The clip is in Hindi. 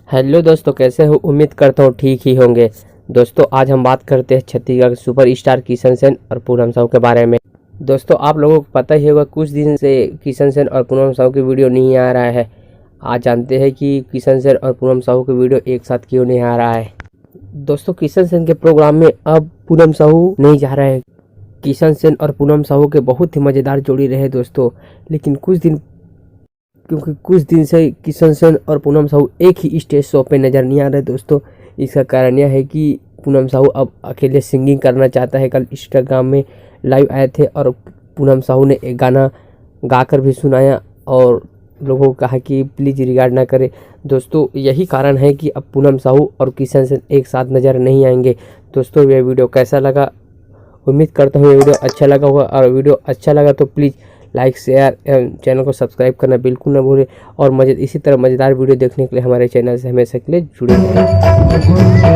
हेलो दोस्तों, कैसे हो? उम्मीद करता हूँ ठीक ही होंगे। दोस्तों आज हम बात करते हैं छत्तीसगढ़ के सुपर स्टार किशन सेन और पूनम साहू के बारे में। दोस्तों आप लोगों को पता ही होगा, कुछ दिन से किशन सेन और पूनम साहू की वीडियो नहीं आ रहा है। आज जानते हैं कि किशन सेन और पूनम साहू की वीडियो एक साथ क्यों नहीं आ रहा है। दोस्तों किशन सेन के प्रोग्राम में अब पूनम साहू नहीं जा रहे हैं। किशन सेन और पूनम साहू के बहुत ही मज़ेदार जोड़ी रहे दोस्तों, लेकिन कुछ दिन से किशन सेन और पूनम साहू एक ही स्टेज शो पे नज़र नहीं आ रहे दोस्तों। इसका कारण यह है कि पूनम साहू अब अकेले सिंगिंग करना चाहता है। कल इंस्टाग्राम में लाइव आए थे और पूनम साहू ने एक गाना गाकर भी सुनाया और लोगों को कहा कि प्लीज़ रिगार्ड ना करें। दोस्तों यही कारण है कि अब पूनम साहू और किशन सेन एक साथ नज़र नहीं आएंगे। दोस्तों यह वीडियो कैसा लगा? उम्मीद करता हूँ ये वीडियो अच्छा लगा होगा, और वीडियो अच्छा लगा तो प्लीज़ लाइक शेयर एवं चैनल को सब्सक्राइब करना बिल्कुल ना भूलें। और इसी तरह मज़ेदार वीडियो देखने के लिए हमारे चैनल से हमेशा के लिए जुड़े रहें।